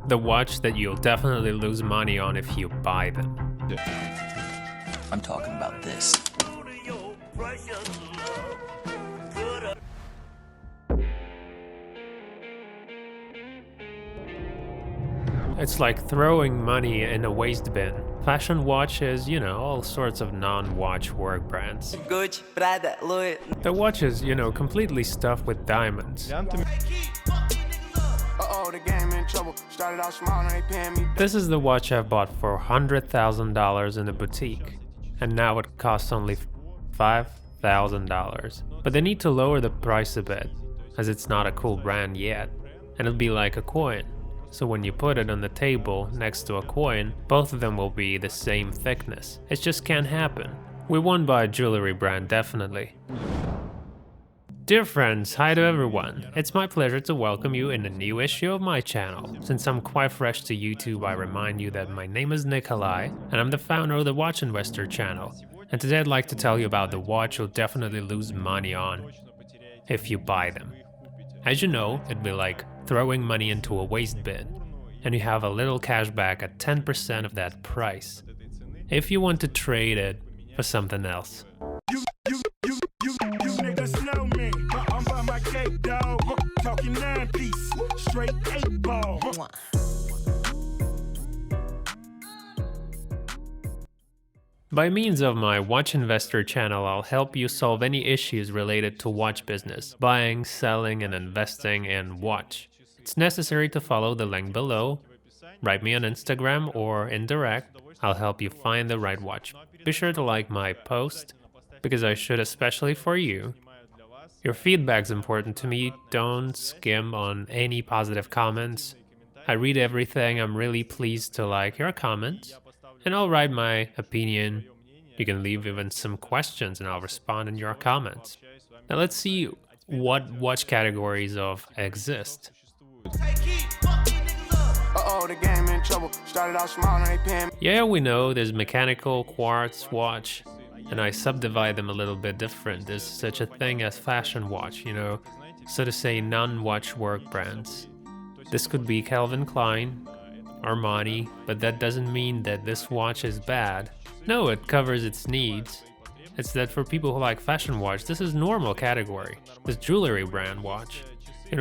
The watch that you'll definitely lose money on if you buy them. I'm talking about this. It's like throwing money in a waste bin. Fashion watches, all sorts of non-watch work brands. Gucci, Prada, Louis. The watch is, completely stuffed with diamonds. This is the watch I've bought for $100,000 in a boutique, and now it costs only $5,000. But they need to lower the price a bit, as it's not a cool brand yet, and it'll be like a coin. So when you put it on the table next to a coin, both of them will be the same thickness. It just can't happen. We won't buy a jewelry brand, definitely. Dear friends, hi to everyone. It's my pleasure to welcome you in a new issue of my channel. Since I'm quite fresh to YouTube, I remind you that my name is Nikolai, and I'm the founder of the Watch Investor channel. And today I'd like to tell you about the watch you'll definitely lose money on if you buy them. As you know, it'd be like throwing money into a waste bin, and you have a little cash back at 10% of that price, if you want to trade it for something else. You niggas know me. I'm by my cape, dog. Talking 9-piece, straight 8-ball. By means of my Watch Investor channel, I'll help you solve any issues related to watch business, buying, selling, and investing in watch. It's necessary to follow the link below, write me on Instagram or in direct, I'll help you find the right watch. Be sure to like my post, because I should especially for you. Your feedback's important to me, don't skim on any positive comments. I read everything, I'm really pleased to like your comments, and I'll write my opinion. You can leave even some questions and I'll respond in your comments. Now let's see what watch categories exist. Yeah, we know there's mechanical, quartz, watch, and I subdivide them a little bit different. There's such a thing as fashion watch, so to say non-watch work brands. This could be Calvin Klein, Armani, but that doesn't mean that this watch is bad. No, it covers its needs. It's that for people who like fashion watch, this is normal category. This jewelry brand watch,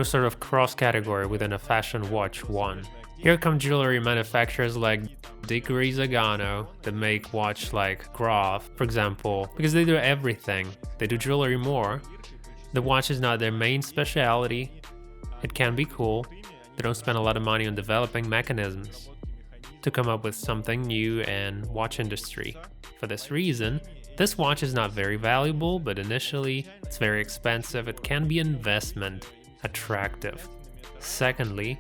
sort of cross-category within a fashion watch one. Here come jewelry manufacturers like Nikolai that make watch like Graf, for example, because they do everything. They do jewelry more. The watch is not their main specialty. It can be cool. They don't spend a lot of money on developing mechanisms to come up with something new in watch industry. For this reason, this watch is not very valuable, but initially it's very expensive. It can be investment attractive. Secondly,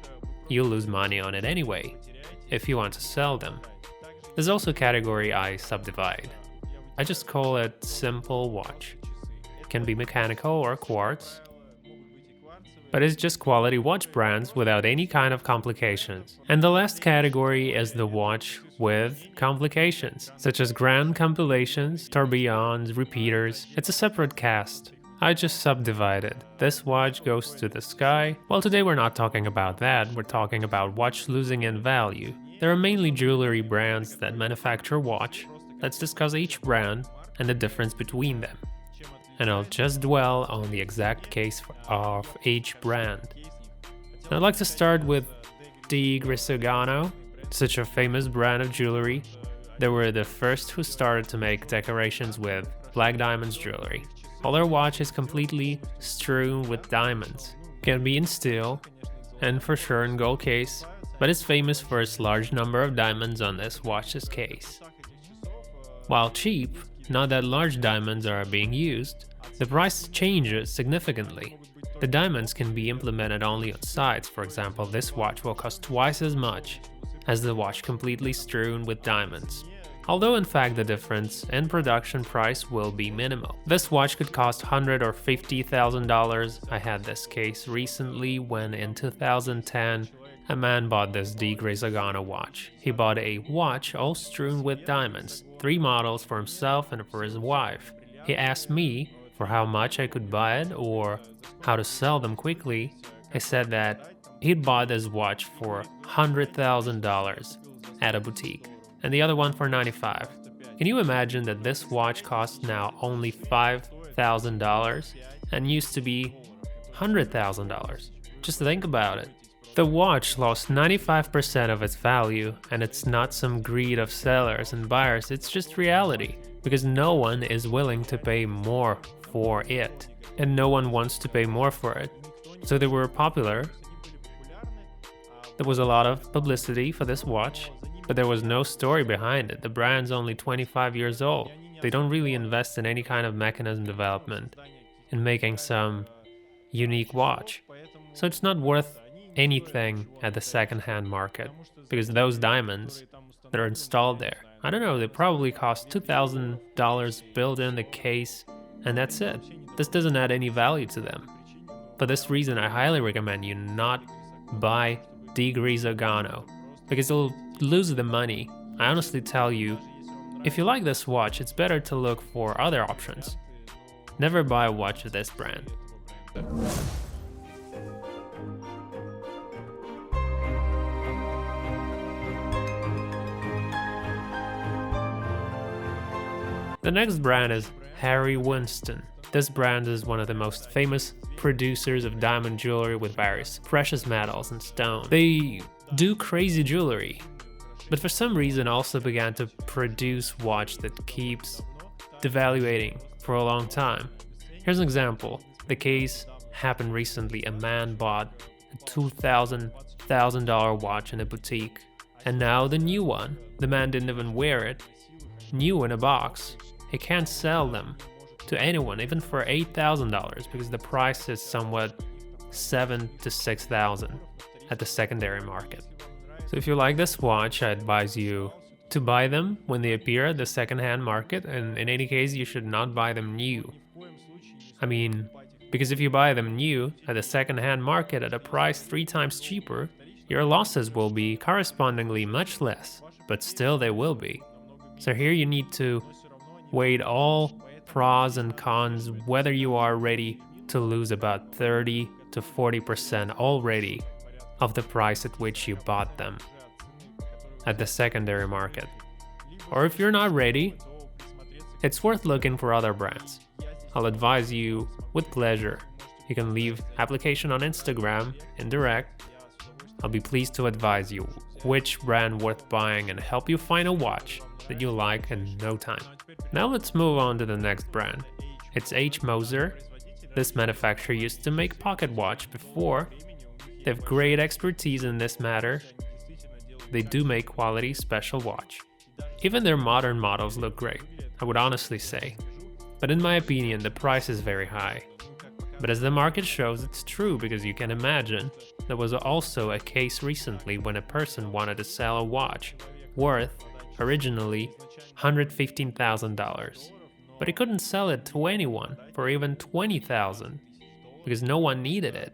you'll lose money on it anyway, if you want to sell them. There's also a category I subdivide. I just call it simple watch. It can be mechanical or quartz, but it's just quality watch brands without any kind of complications. And the last category is the watch with complications, such as grand compilations, tourbillons, repeaters. It's a separate caste. I just subdivided. This watch goes to the sky. Well, today we're not talking about that, we're talking about watch losing in value. There are mainly jewelry brands that manufacture watch. Let's discuss each brand and the difference between them. And I'll just dwell on the exact case of each brand. I'd like to start with Di Grisogano, such a famous brand of jewelry. They were the first who started to make decorations with black diamonds jewelry. All their watch is completely strewn with diamonds. Can be in steel, and for sure in gold case, but it's famous for its large number of diamonds on this watch's case. While cheap, not that large diamonds are being used, the price changes significantly. The diamonds can be implemented only on sides. For example, this watch will cost twice as much as the watch completely strewn with diamonds. Although in fact the difference in production price will be minimal. This watch could cost $100,000 or $50,000. I had this case recently when in 2010 a man bought this Di Grisogano watch. He bought a watch all strewn with diamonds, 3 models for himself and for his wife. He asked me for how much I could buy it or how to sell them quickly. I said that He'd bought this watch for $100,000 at a boutique, and the other one for $95,000. Can you imagine that this watch costs now only $5,000 and used to be $100,000? Just think about it. The watch lost 95% of its value, and it's not some greed of sellers and buyers, it's just reality, because no one is willing to pay more for it, and no one wants to pay more for it. So they were popular. There was a lot of publicity for this watch, but there was no story behind it. The brand's only 25 years old. They don't really invest in any kind of mechanism development in making some unique watch. So it's not worth anything at the second-hand market, because those diamonds that are installed there, I don't know, they probably cost $2,000 built in the case, and that's it. This doesn't add any value to them. For this reason, I highly recommend you not buy De Grisogano, because you'll lose the money. I honestly tell you, if you like this watch, it's better to look for other options. Never buy a watch of this brand. The next brand is Harry Winston. This brand is one of the most famous producers of diamond jewelry with various precious metals and stones. They do crazy jewelry, but for some reason also began to produce watch that keeps devaluating for a long time. Here's an example. The case happened recently. A man bought a $2,000 watch in a boutique, and now the new one. The man didn't even wear it. New in a box. He can't sell them to anyone, even for $8,000, because the price is somewhat $7,000 to $6,000 at the secondary market. So if you like this watch, I advise you to buy them when they appear at the second-hand market, and in any case, you should not buy them new. I mean, because if you buy them new at the second-hand market at a price 3 times cheaper, your losses will be correspondingly much less, but still they will be. So here you need to weigh all pros and cons, whether you are ready to lose about 30 to 40% already of the price at which you bought them at the secondary market. Or if you're not ready, it's worth looking for other brands. I'll advise you with pleasure. You can leave application on Instagram in direct. I'll be pleased to advise you which brand worth buying and help you find a watch that you like in no time. Now let's move on to the next brand. It's H. Moser. This manufacturer used to make pocket watch before. They have great expertise in this matter. They do make quality special watch. Even their modern models look great, I would honestly say. But in my opinion, the price is very high. But as the market shows, it's true, because you can imagine there was also a case recently when a person wanted to sell a watch worth originally $115,000, but he couldn't sell it to anyone for even $20,000 because no one needed it.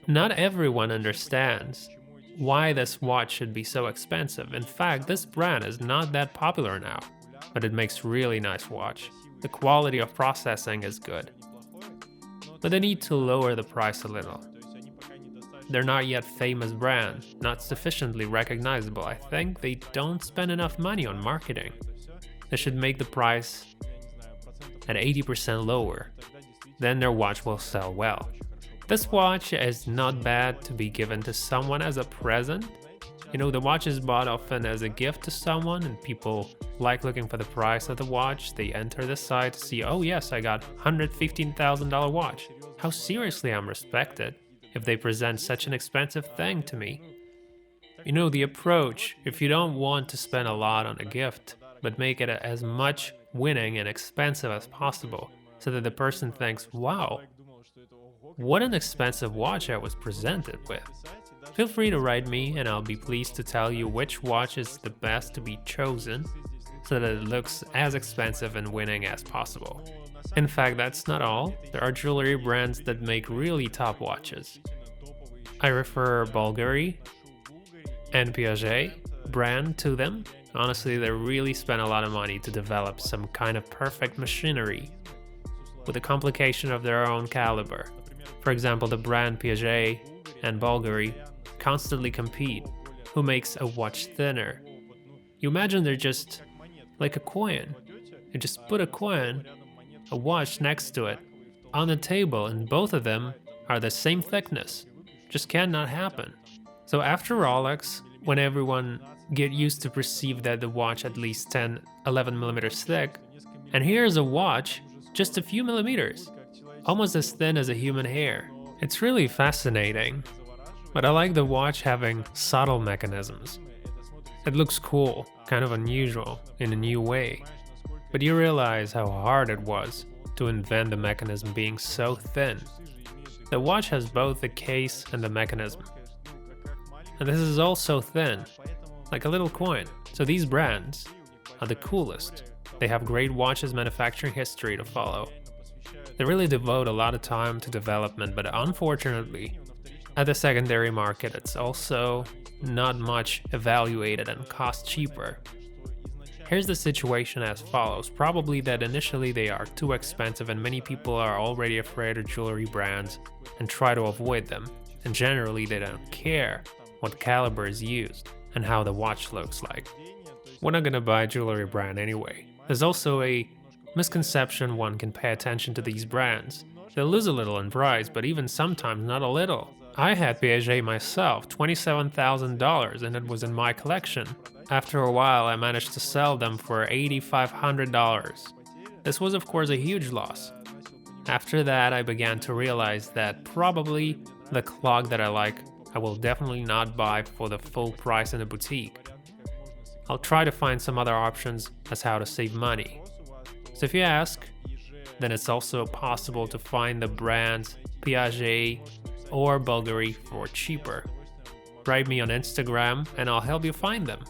Not everyone understands why this watch should be so expensive. In fact, this brand is not that popular now, but it makes really nice watch. The quality of processing is good, but they need to lower the price a little. They're not yet famous brand, not sufficiently recognizable. I think they don't spend enough money on marketing. They should make the price at 80% lower. Then their watch will sell well. This watch is not bad to be given to someone as a present. You know, the watch is bought often as a gift to someone, and people like looking for the price of the watch. They enter the site to see, oh yes, I got $115,000 watch. How seriously I'm respected if they present such an expensive thing to me. You know, the approach, if you don't want to spend a lot on a gift, but make it as much winning and expensive as possible, so that the person thinks, wow, what an expensive watch I was presented with. Feel free to write me and I'll be pleased to tell you which watch is the best to be chosen, so that it looks as expensive and winning as possible. In fact, that's not all. There are jewelry brands that make really top watches. I refer Bulgari and Piaget brand to them. Honestly, they really spend a lot of money to develop some kind of perfect machinery with a complication of their own caliber. For example, the brand Piaget and Bulgari constantly compete who makes a watch thinner. You imagine they're just like a coin. You just put a coin, a watch next to it, on the table, and both of them are the same thickness. Just cannot happen. So after Rolex, when everyone get used to perceive that the watch at least 10-11 millimeters thick, and here's a watch just a few millimeters, almost as thin as a human hair. It's really fascinating, but I like the watch having subtle mechanisms. It looks cool, kind of unusual, in a new way, but you realize how hard it was to invent the mechanism being so thin. The watch has both the case and the mechanism. And this is all so thin, like a little coin. So these brands are the coolest. They have great watches manufacturing history to follow. They really devote a lot of time to development, but unfortunately, at the secondary market, it's also not much evaluated and cost cheaper. Here's the situation as follows. Probably that initially they are too expensive and many people are already afraid of jewelry brands and try to avoid them. And generally they don't care what caliber is used and how the watch looks like. We're not gonna buy a jewelry brand anyway. There's also a misconception one can pay attention to these brands. They'll lose a little in price, but even sometimes not a little. I had Piaget myself, $27,000, and it was in my collection. After a while, I managed to sell them for $8,500. This was of course a huge loss. After that, I began to realize that probably the clock that I like, I will definitely not buy for the full price in a boutique. I'll try to find some other options as how to save money. So if you ask, then it's also possible to find the brands Piaget or Bulgari for cheaper. Write me on Instagram and I'll help you find them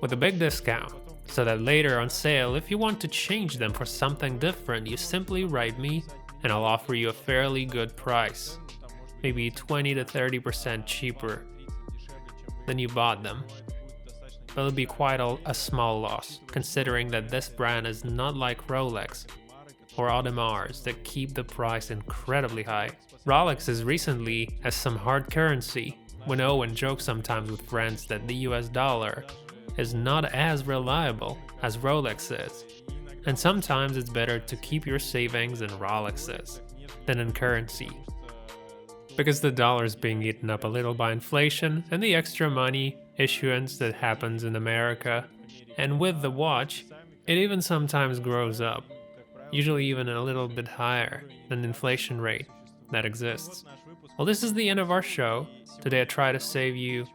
with a big discount, so that later on sale, if you want to change them for something different, you simply write me and I'll offer you a fairly good price, maybe 20 to 30% cheaper than you bought them. But it'll be quite a small loss, considering that this brand is not like Rolex or Audemars that keep the price incredibly high. Rolex is recently as some hard currency. We know and joke sometimes with friends that the US dollar is not as reliable as Rolex is. And sometimes it's better to keep your savings in Rolexes than in currency, because the dollar is being eaten up a little by inflation and the extra money issuance that happens in America. And with the watch, it even sometimes grows up, usually even a little bit higher than the inflation rate that exists. Well, this is the end of our show. Today I try to save you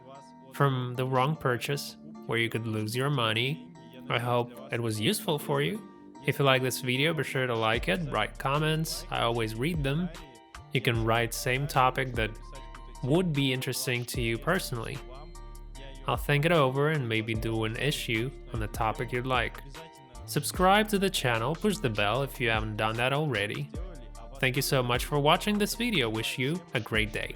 from the wrong purchase where you could lose your money. I hope it was useful for you. If you like this video, be sure to like it, write comments, I always read them. You can write same topic that would be interesting to you personally. I'll think it over and maybe do an issue on the topic you'd like. Subscribe to the channel, push the bell if you haven't done that already. Thank you so much for watching this video. Wish you a great day.